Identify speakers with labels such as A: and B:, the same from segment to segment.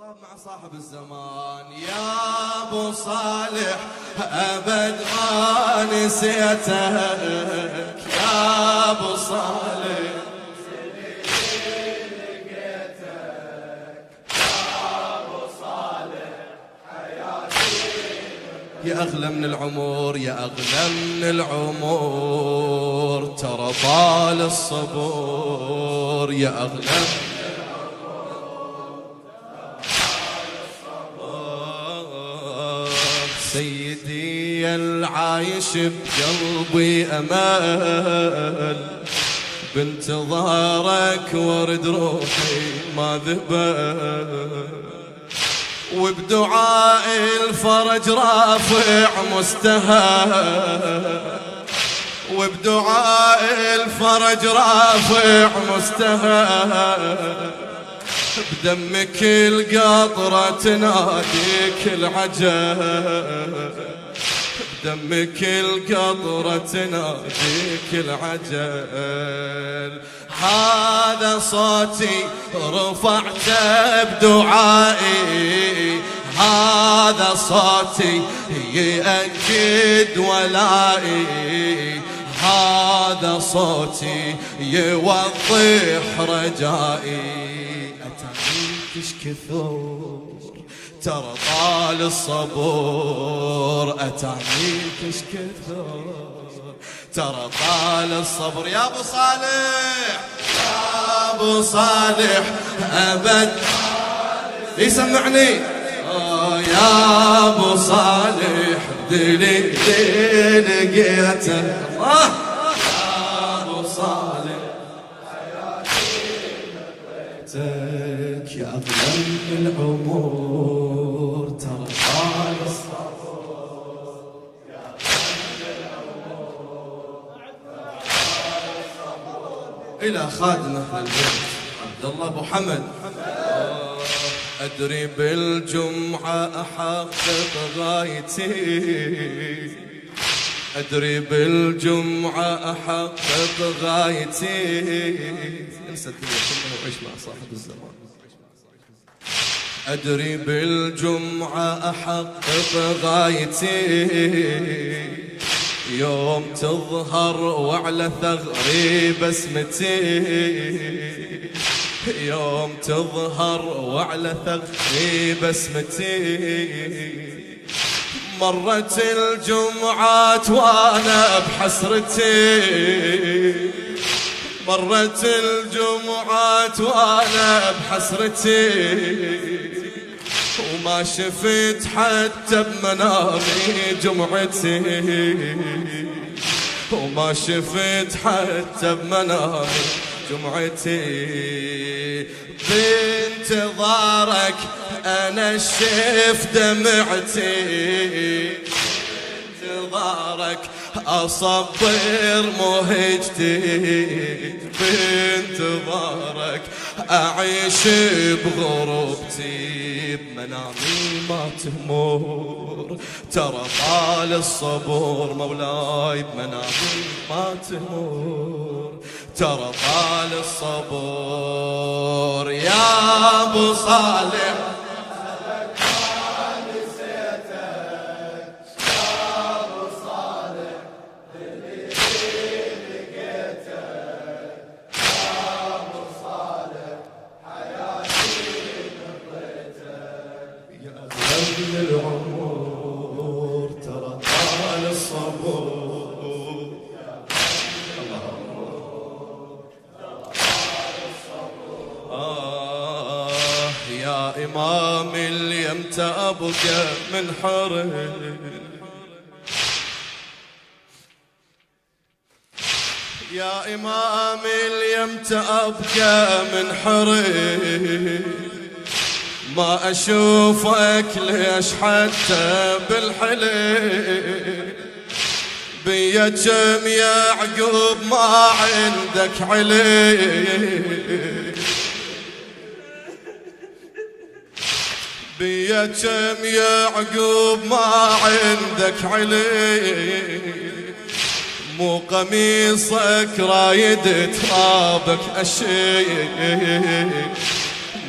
A: مع صاحب الزمان يا ابو صالح ابد ما نسيتك يا ابو صالح يا أغلى من العمر يا أغلى من العمر ترى طال الصبر يا أغلى من العمر سيدي العايش بقلبي أمل بانتظارك ورد روحي ما ذبل وبدعاء الفرج رافع مستهل وبدعاء الفرج رافع مستهل بدمك القطرة تناديك العجل بدمك القطرة تناديك العجل هذا صوتي رفعته بدعائي هذا صوتي يأكد ولائي هذا صوتي يوضح رجائي أتعيك إيش كثر ترى طال الصبر أتعيك إيش كثر ترى طال الصبر يا ابو صالح يا ابو صالح ابد يسمعني يا ابو صالح دليل لقيته الله يا ابو صالح حياتي لقيتك يا اغلى من العمر ترى طال الصبر إلى خادم أهل البيت عبد الله أبو حمد أدري بالجمعة أحقق غايتي أدري بالجمعة أحقق غايتي انسى الدنيا كلها وعيش مع صاحب الزمان أدري بالجمعة أحقق غايتي يوم تظهر وعلى ثغري بسمتي يوم تظهر وعلى ثغري بسمتي مرت الجمعات وانا بحسرتي مرت الجمعات وانا بحسرتي وما شفت حتى بمنامي جمعتي وما شفت حتى بمنامي جمعتي بانتظارك انا شف دمعتي بانتظارك اصبر مهجتي بانتظارك اعيش بغربتي بمنامي ما تمر ترى طال الصبر مولاي بمنامي ما تمر ترى طال الصبر يا ابو صالح العمر ترى طال الصبر يا إمام اللي أمتى أبقى من حرم يا إمام اللي أمتى أبقى من حرم ما أشوفك ليش حتى بالحلم بيا كم يا عقوب ما عندك علم بيا كم يا عقوب ما عندك علم مو قميصك رايد ترابك أشيء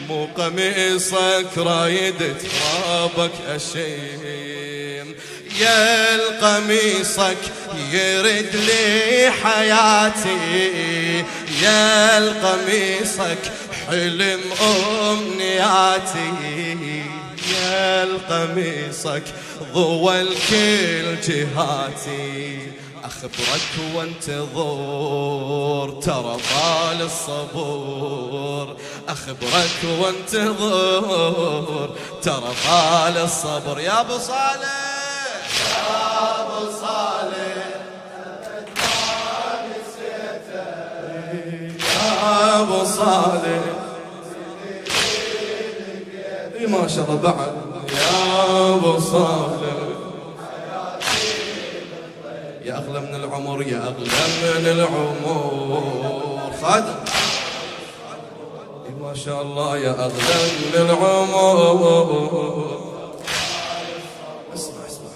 A: مو قميصك رايد ترابك أشيم، يا القميصك يرد لي حياتي، يا القميصك حلم أمنياتي، يا القميصك ضوى الكل جهاتي. أخبرك وانتظر ترى طال الصبور، أخبرك وانتظر ترى طال الصبر. يا أبو صالح يا أبو صالح يا أبو صالح، ما شاء الله بعد يا أبو صالح، يا أغلى من العمر يا أغلى من العمر. خادم ما شاء الله يا أغلى من العمر. اسمع اسمع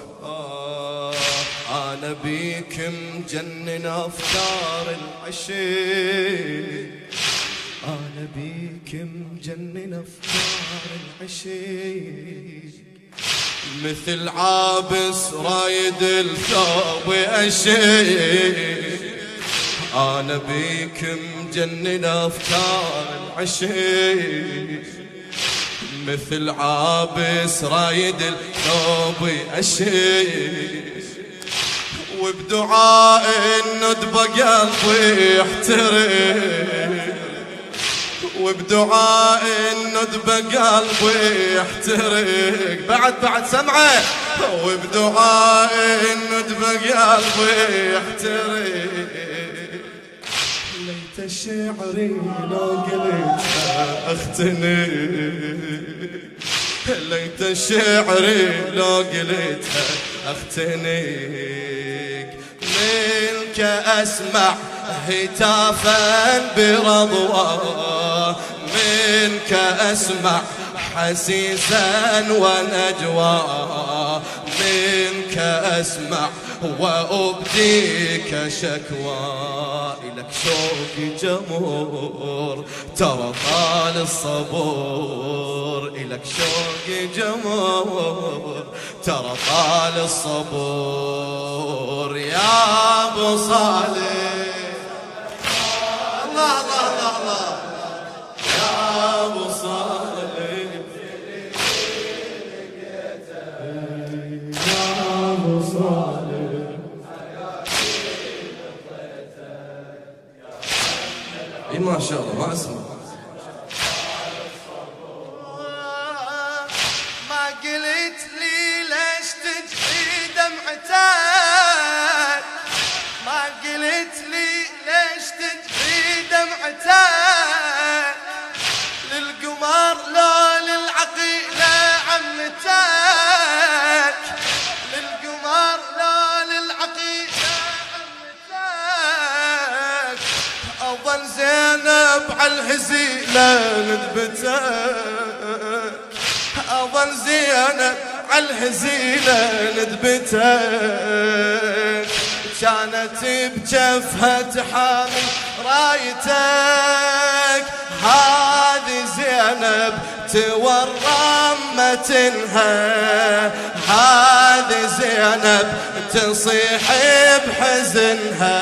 A: أنا بيك مجنن أفكار العشيق، أنا بيك مجنن أفكار العشيق، مثل عابس رايد الثوب أشيك، أنا بيك مجنن أفكار العشيق، مثل عابس رايد الثوب أشيك، وبدعاء الندبة قلبي يحترق، وبدعاء الندبة قلبي يحترق. بعد سمعه، وبدعاء الندبة قلبي يحترق، ليت شعري لو قلتها اختنق، ليت شعري لو قلتها اختنق، منك اسمع هتافا برضوى، منك أسمع حسيسا ونجوى، منك أسمع وأبديك شكوى، إلك شوقي جمور ترى طال الصبور، إلك شوقي جمور ترى طال الصبور. يا أبو صالح الله الله الله الله، يا أبو صالح يا أبو صالح، اي ما شاء الله ما اسمع. ما قلت لي ليش تجري دمعتك، ما قلت لي ليش تجري دمعتك، للقمر لو للعقيلة عمتك، للقمر لو للعقيلة عمتك، أظن زينب عالهزيلة ندبتك، أظن زينب عالهزيلة ندبتك، كانت بجفها تحامي رايتك، هذه زينب تورم متنها، هذه زينب تصيح بحزنها،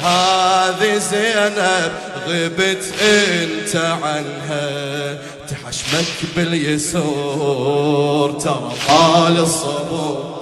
A: هذه زينب غبت انت عنها، تحشمك باليسور ترى طال الصبور.